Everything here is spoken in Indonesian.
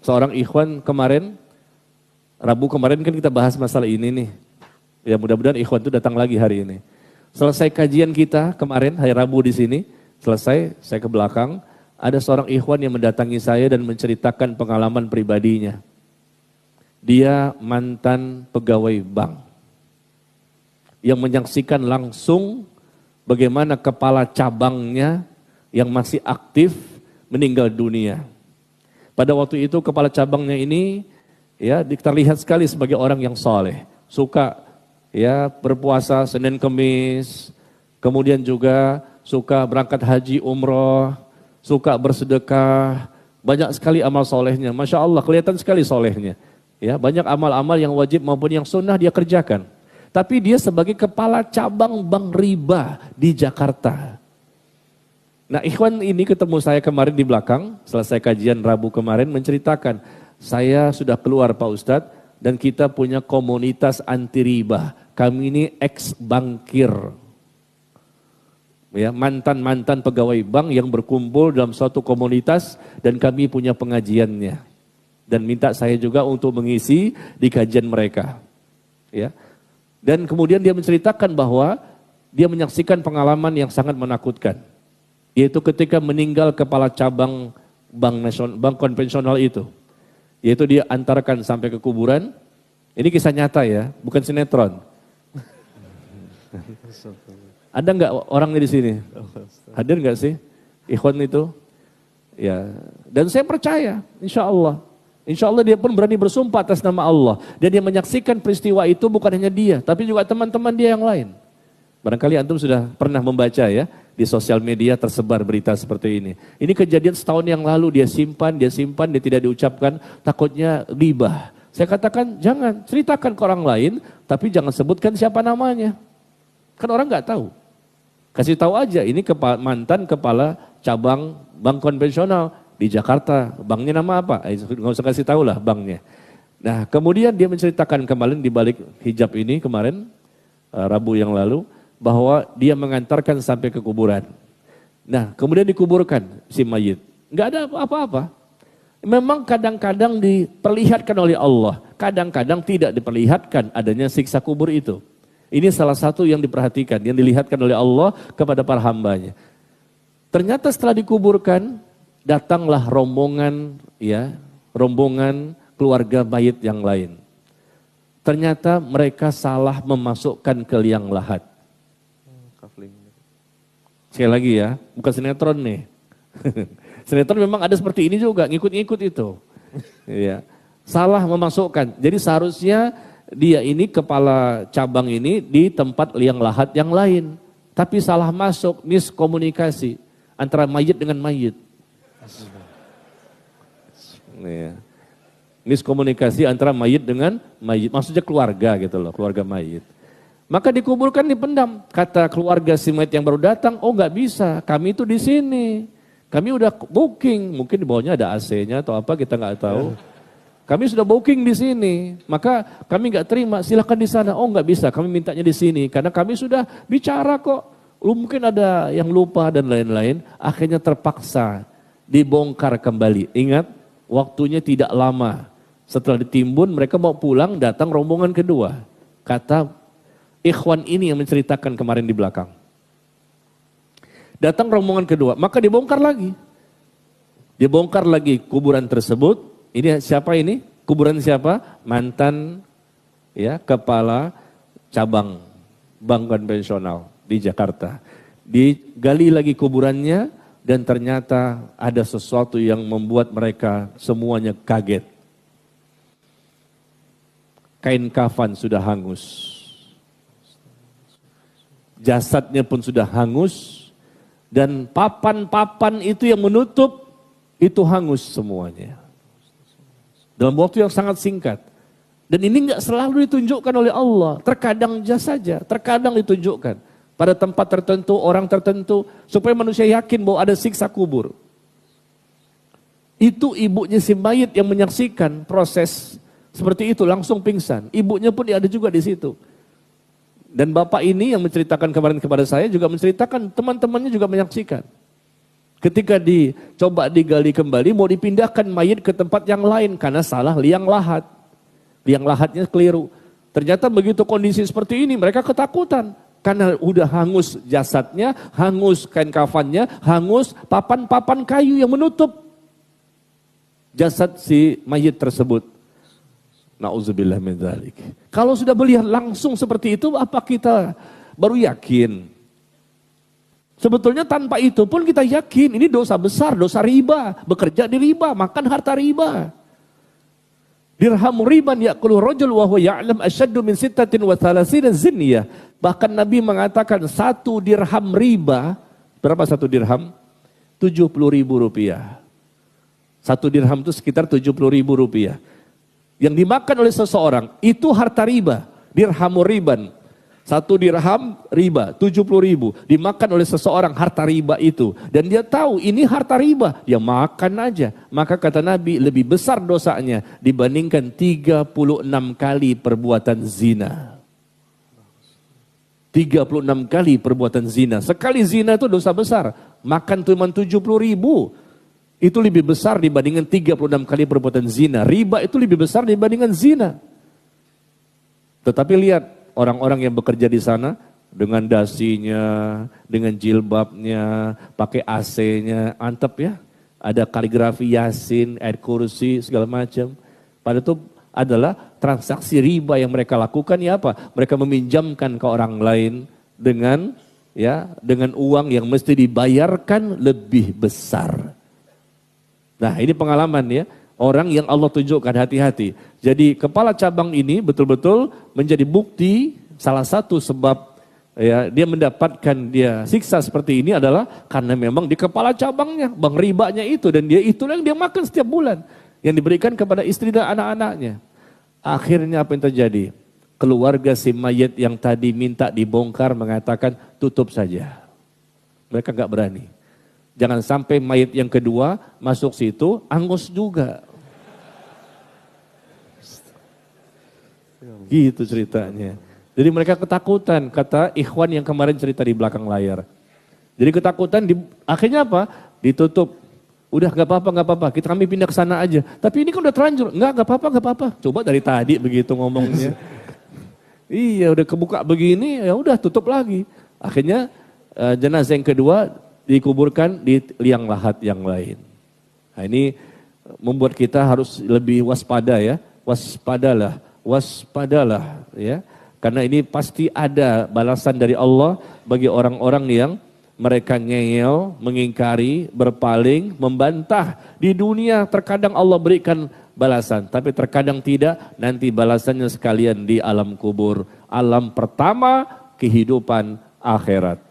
Seorang ikhwan kemarin, Rabu kemarin kan kita bahas masalah ini nih. Ya mudah-mudahan ikhwan itu datang lagi hari ini. Selesai kajian kita kemarin, hari Rabu di sini, selesai, saya ke belakang, ada seorang ikhwan yang mendatangi saya dan menceritakan pengalaman pribadinya. Dia mantan pegawai bank yang menyaksikan langsung bagaimana kepala cabangnya yang masih aktif meninggal dunia. Pada waktu itu kepala cabangnya ini ya terlihat sekali sebagai orang yang soleh, suka ya berpuasa Senin Kemis, kemudian juga suka berangkat haji umroh, suka bersedekah, banyak sekali amal solehnya. Masya Allah kelihatan sekali solehnya. Ya, banyak amal-amal yang wajib maupun yang sunnah dia kerjakan. Tapi dia sebagai kepala cabang bank riba di Jakarta. Nah ikhwan ini ketemu saya kemarin di belakang, selesai kajian Rabu kemarin menceritakan, saya sudah keluar Pak Ustadz dan kita punya komunitas anti riba. Kami ini ex-bankir. Ya, mantan-mantan pegawai bank yang berkumpul dalam suatu komunitas dan kami punya pengajiannya. Dan minta saya juga untuk mengisi di kajian mereka. Ya. Dan kemudian dia menceritakan bahwa dia menyaksikan pengalaman yang sangat menakutkan. Yaitu ketika meninggal kepala cabang bank konvensional itu. Yaitu dia antarkan sampai ke kuburan. Ini kisah nyata ya, bukan sinetron. Ada nggak orangnya di sini? Hadir nggak sih ikhwan itu? Ya. Dan saya percaya, insya Allah dia pun berani bersumpah atas nama Allah. Dan dia menyaksikan peristiwa itu bukan hanya dia, tapi juga teman-teman dia yang lain. Barangkali antum sudah pernah membaca ya, di sosial media tersebar berita seperti ini. Ini kejadian setahun yang lalu, dia simpan, dia tidak diucapkan, takutnya ghibah. Saya katakan jangan, ceritakan ke orang lain, tapi jangan sebutkan siapa namanya. Kan orang nggak tahu. Kasih tahu aja, ini mantan kepala cabang bank konvensional di Jakarta. Banknya nama apa? Nggak usah kasih tahu lah banknya. Nah kemudian dia menceritakan kemarin di balik hijab ini kemarin, Rabu yang lalu, bahwa dia mengantarkan sampai ke kuburan. Nah kemudian dikuburkan si mayit. Nggak ada apa-apa. Memang kadang-kadang diperlihatkan oleh Allah, kadang-kadang tidak diperlihatkan adanya siksa kubur itu. Ini salah satu yang diperhatikan, yang dilihatkan oleh Allah kepada para hambanya. Ternyata setelah dikuburkan, datanglah rombongan keluarga mayit yang lain. Ternyata mereka salah memasukkan ke liang lahat. Sekali lagi ya, bukan sinetron nih. Sinetron memang ada seperti ini juga, ngikut-ngikut itu. Ya. Salah memasukkan. Jadi seharusnya dia ini kepala cabang ini di tempat liang lahat yang lain. Tapi salah masuk, miskomunikasi antara mayit dengan mayit. Ya. Miskomunikasi antara mayit dengan mayit. Maksudnya keluarga gitu loh, keluarga mayit. Maka dikuburkan dipendam. Kata keluarga si mayit yang baru datang, oh nggak bisa, kami itu di sini. Kami udah booking, mungkin di bawahnya ada AC-nya atau apa kita nggak tahu. Kami sudah booking di sini, maka kami nggak terima. Silakan di sana. Oh nggak bisa, kami mintanya di sini karena kami sudah bicara kok. Mungkin ada yang lupa dan lain-lain. Akhirnya terpaksa dibongkar kembali. Ingat, waktunya tidak lama. Setelah ditimbun, mereka mau pulang, datang rombongan kedua. Kata ikhwan ini yang menceritakan kemarin di belakang. Datang rombongan kedua, maka dibongkar lagi. Dibongkar lagi kuburan tersebut. Ini siapa ini? Kuburan siapa? Mantan ya kepala cabang bank konvensional di Jakarta. Digali lagi kuburannya dan ternyata ada sesuatu yang membuat mereka semuanya kaget. Kain kafan sudah hangus. Jasadnya pun sudah hangus. Dan papan-papan itu yang menutup, itu hangus semuanya. Dalam waktu yang sangat singkat. Dan ini enggak selalu ditunjukkan oleh Allah. Terkadang saja, terkadang ditunjukkan. Pada tempat tertentu, orang tertentu. Supaya manusia yakin bahwa ada siksa kubur. Itu ibunya si mayit yang menyaksikan proses seperti itu, langsung pingsan. Ibunya pun ada juga di situ. Dan bapak ini yang menceritakan kemarin kepada saya juga menceritakan teman-temannya juga menyaksikan. Ketika dicoba digali kembali, mau dipindahkan mayit ke tempat yang lain karena salah liang lahat. Liang lahatnya keliru. Ternyata begitu kondisi seperti ini, mereka ketakutan. Karena udah hangus jasadnya, hangus kain kafannya, hangus papan-papan kayu yang menutup jasad si mayit tersebut. Na'udzubillah min dzalik. Kalau sudah melihat langsung seperti itu, apa kita baru yakin? Sebetulnya tanpa itu pun kita yakin ini dosa besar, dosa riba, bekerja di riba, makan harta riba. Dirhamu riban ya'kulu rajul wa huwa ya'lam asyaddu min sittatin wa thalathina zinyah. Bahkan Nabi mengatakan 1 dirham riba, berapa 1 dirham? 70.000 rupiah. 1 dirham itu sekitar 70.000 rupiah. Yang dimakan oleh seseorang itu harta riba, dirhamu riban. 1 dirham riba, 70.000 dimakan oleh seseorang harta riba itu. Dan dia tahu ini harta riba, dia makan aja. Maka kata Nabi lebih besar dosanya dibandingkan 36 kali perbuatan zina. 36 kali perbuatan zina. Sekali zina itu dosa besar. Makan cuma 70.000. Itu lebih besar dibandingkan 36 kali perbuatan zina. Riba itu lebih besar dibandingkan zina. Tetapi lihat, orang-orang yang bekerja di sana dengan dasinya, dengan jilbabnya, pakai AC-nya, antep ya. Ada kaligrafi Yasin, ayat kursi, segala macam. Padahal itu adalah transaksi riba yang mereka lakukan ya apa? Mereka meminjamkan ke orang lain dengan uang yang mesti dibayarkan lebih besar. Nah, ini pengalaman ya. Orang yang Allah tunjukkan, hati-hati. Jadi kepala cabang ini betul-betul menjadi bukti salah satu sebab ya dia mendapatkan siksa seperti ini adalah karena memang di kepala cabangnya bank ribanya itu, dan dia itulah yang dia makan setiap bulan yang diberikan kepada istri dan anak-anaknya. Akhirnya apa yang terjadi? Keluarga si mayit yang tadi minta dibongkar mengatakan tutup saja. Mereka nggak berani. Jangan sampai mayit yang kedua masuk situ angus juga. Gitu ceritanya. Jadi mereka ketakutan, kata ikhwan yang kemarin cerita di belakang layar. Jadi ketakutan, akhirnya apa? Ditutup. Udah gak apa-apa, kami pindah ke sana aja. Tapi ini kan udah terlanjur, gak apa-apa. Coba dari tadi begitu ngomongnya. Iya udah kebuka begini, ya udah tutup lagi. Akhirnya jenazah yang kedua dikuburkan di liang lahat yang lain. Nah ini membuat kita harus lebih waspada ya. Waspadalah ya. Karena ini pasti ada balasan dari Allah bagi orang-orang yang mereka ngeyel, mengingkari, berpaling, membantah. Di dunia terkadang Allah berikan balasan, tapi terkadang tidak. Nanti balasannya sekalian di alam kubur. Alam pertama kehidupan akhirat.